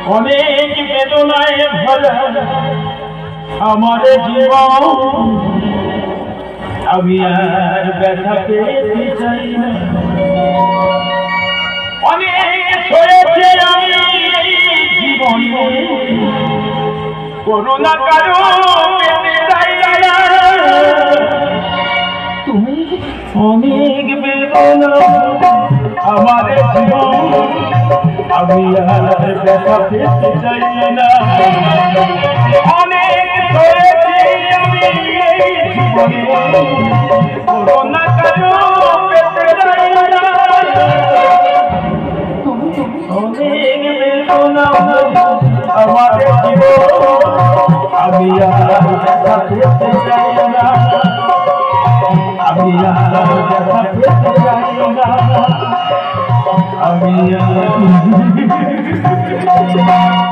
অনেক বেদনায় ভরা আমার জীবন, আমি আর ব্যথা পেতে চাই না। অনেক হয়েছে আমি জীবনে, করুণা কারো পেতে চাই না। তুমি অনেক বেদনা আমার জীবন, আমি আর ব্যথা পেতে চাই না। অনেক হয়েছে আমি জীবনে, করুণা কারো পেতে চাই না। অনেক বেদনা আমার জীবন, আমি আর ব্যথা পেতে চাই না। আমি আর ব্যথা পেতে চাই না। আমি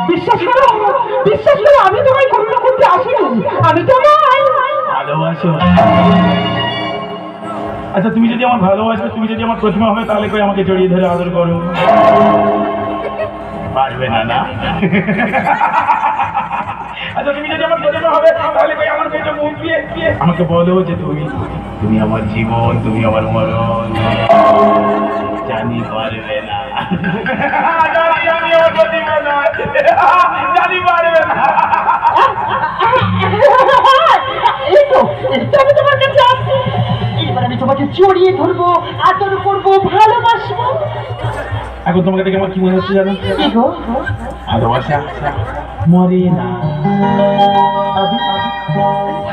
বিশ্বাস করো, বিশ্বাস করো, আমি তোমায় করুণা করতে আসিনি, আমি তোমায় ভালোবাসো। আচ্ছা, তুমি যদি আমার ভালোবাসো, তুমি যদি আমার প্রতিমা হবে, তাহলে কই আমাকে জড়িয়ে ধরে আদর করো? পারবে না, না? আচ্ছা, তুমি যদি আমার প্রতিমা হবে, তাহলে কই আমার পেটে মুখ দিয়ে আমাকে বলো যে তুমি আমার জীবন, তুমি আমার মরণ। জানি পারবে না, জানি আমার প্রতিমা নয়, জানি পারবে না। এই তো আমি তোমার কাছে আসছি, এবার আমি তোমাকে জড়িয়ে ধরবো, আদর করবো, ভালোবাসবো। এখন তোমাকে দেখে আমার কি মনে হচ্ছে জানো? কি গো? ভালোবাসা মরে না,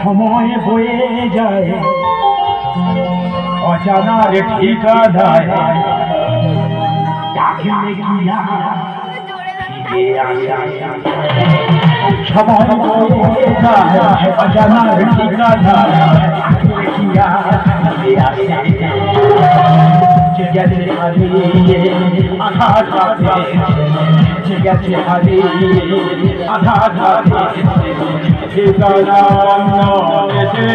সময় বয়ে যায়, অজানার ঠিকাদায় ডাকলে গিয়া ফিরে আসা। সময় বয়ে যায়, অজানার ঠিকাদায় ডাকলে গিয়া ফিরে আসা। গেছে হারিয়ে আঘাত হাতে, গেছে হারিয়ে আঘাত হাতে, ঠিকানা গেছে।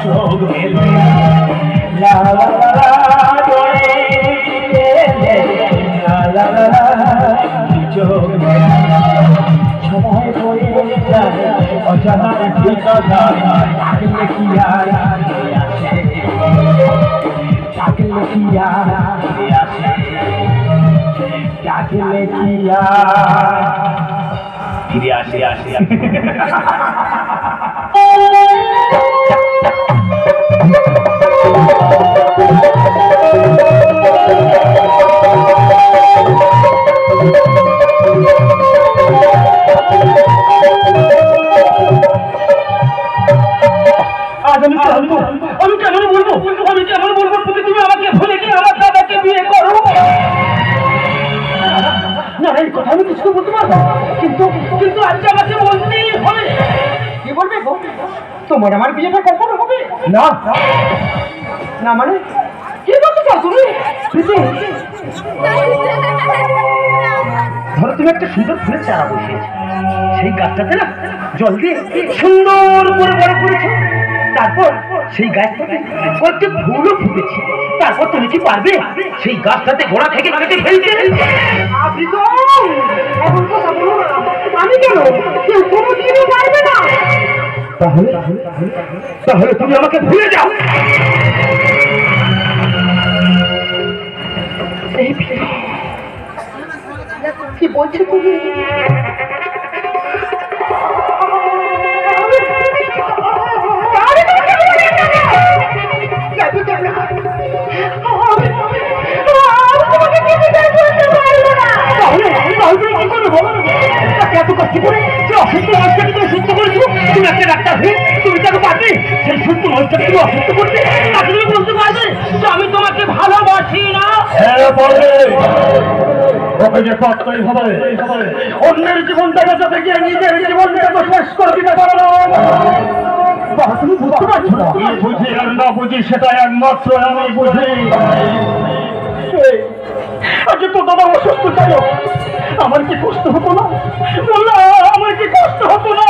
চোখ মেলে চোখ সময় বয়ে যায়, অজানা ঠিকানা ডাকলে কি আর আসে, ডাকলে কি আর আসে, ডাকলে কি আর ফিরে আসে, আসে। আমি কেমন বলবো, তুমি আমাকে ভুলে গিয়ে আমার দাদাকে বিয়ে করো? না, এই কথা আমি কিছু বলতে পারবো, কিন্তু কিন্তু আজকে আমাকে বলতেই হবে। কি বলবে গো? তোমার আমার বিয়েটা কখনো হবে না, না মানে কি বলতে চাও তুমি? ধরো তুমি একটা সুন্দর ফুলের চারা বসিয়েছো, সেই গাছটাতে না জল দিয়ে সুন্দর করে বড় করেছো, তারপর সেই গাছ থেকে কয়েকটি ফুলও ফুটেছে, তারপর তুমি কি পারবে সেই গাছটাতে গোড়া থেকে কেটে ফেলতে? আপনি তো এমন কথা বলো না। আমি কেন? কেউ কোনোদিনই পারবে না। তাহলে তাহলে তুমি আমাকে ভুলে যাও। কি বলছো তুমি? এত কষ্ট করে যে অসুস্থ মানুষটাকে তুমি সুস্থ করে দিব, তুমি একটা ডাক্তার হয়ে তুমি তাকে পারবে সেই সুস্থ মানুষটাকে তুমি অসুস্থ করতে? তাকে তুমি বলতে পারবে যে আমি তোমাকে ভালোবাসি না? হ্যাঁ বলবে, ওকে যে করতেই হবে। অন্যের জীবনটাকে যাতে গিয়ে নিজের জীবনটাকে শেষ করে দিতে পারো না। তুমি বুঝতে পারছো না? বুঝি আর না বুঝি সেটা একমাত্র আমি বুঝি। আজকে তো দাদা অসুস্থ ছিল, আমার কি কষ্ট হতো না? বললাম আমার কি কষ্ট হতো না?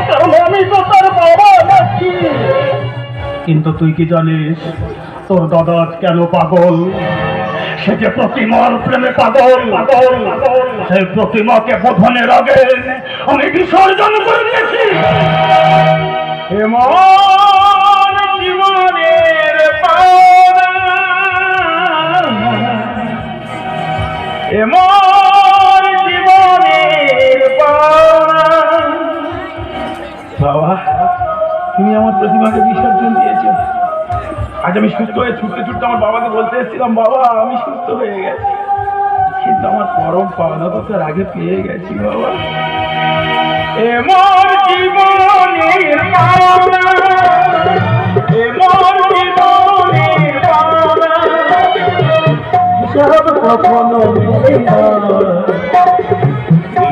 কারণ আমি তো তার বাবা নাকি। কিন্তু তুই কি জানিস তোর দাদা কেন পাগল? সে যে প্রতিমার প্রেমে পাগল। সেই প্রতিমাকে বোধনের আগে আমি বিসর্জন করে দিয়েছি। এমন জীবনের পাওনা, এমন জীবনের পাওনা। বাবা, তুমি আমার প্রতিমাকে বিসর্জন দিয়েছো। আজ আমি সুস্থ হয়ে ছুটতে ছুটতে আমার বাবাকে বলতে এসেছিলাম, বাবা আমি সুস্থ হয়ে গেছি, কিন্তু আমার পরম পাওনা তো তার আগে পেয়ে গেছি। বাবা, এমন জীবনের পাওনা, এমন জীবনের পাওনা, সব কখনো মেলে না,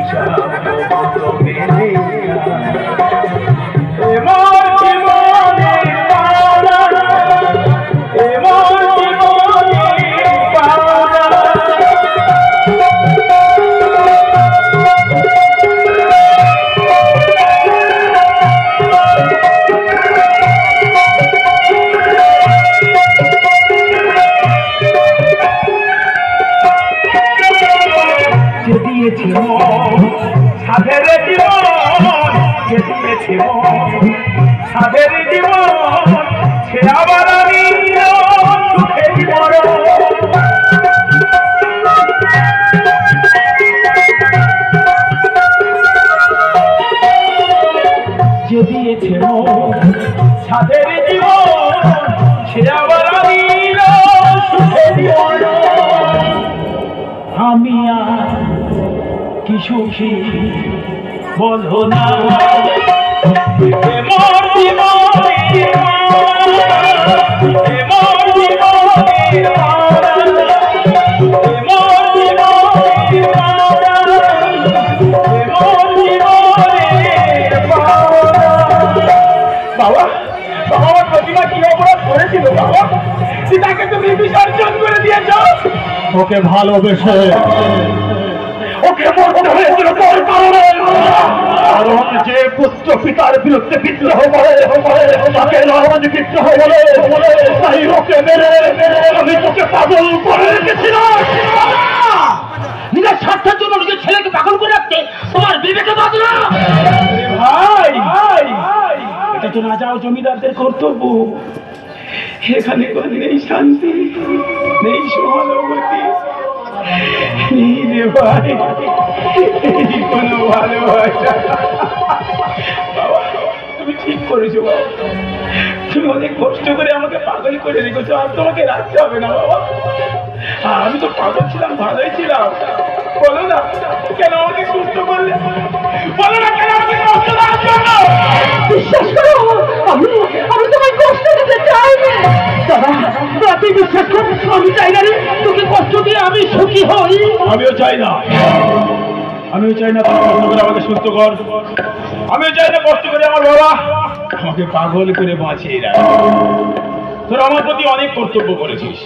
সব কখনো মেলে না। এমন জীবনের পাওনা, এমন জীবনের পাওনা। যে দিয়েছে সাধের জীবন, যে দিয়েছে সাধের জীবন, সে আবার আমি সুখের মরণ। যে দিয়েছে সাধের জীবন, সে আবার আমি সুখের মরণ। আমি আর কি সুখী বলো না, এমন জীবনের পাওনা, এমন জীবনের পাওনা, এমন জীবনের পাওনা, এমন জীবনের পাওনা। বাবা, বাবা আমার প্রতিমা কি অপরাধ করেছিল? বাবা, তাকে তুমি বিসর্জন করে দিয়েছ। ওকে ভালোবেসে ওকে মরতে হয়েছিল তোর কারণে। কারণ যে পুত্র পিতার বিরুদ্ধে বিদ্রোহ করে তাকে নরজ বিদ্রোহ বলে, তাই ওকে মেরে আমি তোকে পাগল করে রেখেছিলাম। নিজের স্বার্থের জন্য নিজের ছেলেকে পাগল করে রাখতে তোমার বিবেকে বাদ না। ভাই, এটা তো না যাও জমিদারদের কর্তব্য। এখানে নেই শান্তি, নেই সহানুভূতি, নেই রে ভাই কোনো ভালোবাসা। বাবা, তুমি ঠিক করেছো বাবা, তুমি অনেক কষ্ট করে আমাকে পাগল করে রেখেছো, আর তোমাকে রাখতে হবে না বাবা। আমি তো পাগল ছিলাম, ভালোই ছিলাম। বলো না কেন আমাকে সুস্থ করলে? বলো না কেন আমাকে কষ্ট দেওয়ার জন্য? বিশ্বাস করো, আমি তোমায় কষ্ট দিতে চাই না। দাদা, তুই বিশ্বাস কর, আমি চাই না রে তোকে কষ্ট দিয়ে আমি সুখী হই। আমিও চাই না, আমিও চাই না তুমি কষ্ট করে আমাকে সুস্থ কর। আমিও চাই না কষ্ট করে আমার বাবা আমাকে পাগল করে বাঁচিয়ে রাখ। তোরা আমার প্রতি অনেক কর্তব্য করেছিস,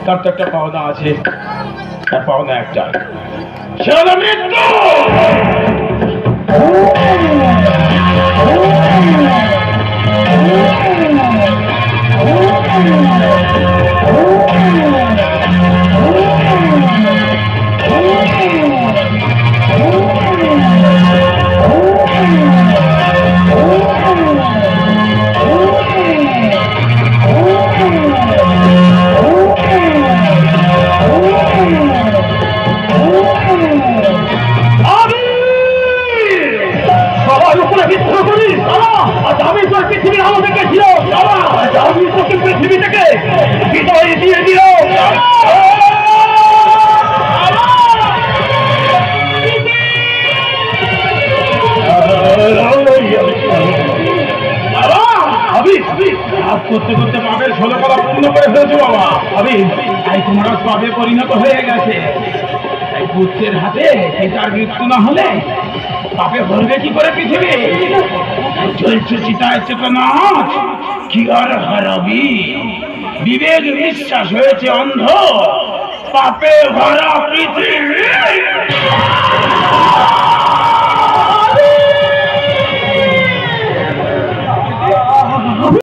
তার তো একটা পাওনা আছে। তার পাওনা একটা, সেটা হলো মৃত্যু। আমি তোর পৃথিবীর আলো দেখেছিল, আমি তোকে পৃথিবী থেকে বিদায় দিয়ে দিল। করতে করতে পাপের 16 কলা পূর্ণ করে ফেলেছো বাবা। তাই তোমার পাপে পরিণত হয়ে গেছে। তাই পুত্রের হাতে পিতার মৃত্যু না হলে পাপে ভরবে কি করে পৃথিবী? চলছে চিতায় চেতনা, কি আর হারাবি? বিবেক বিশ্বাস হয়েছে অন্ধ, পাপে ভরা পৃথিবী।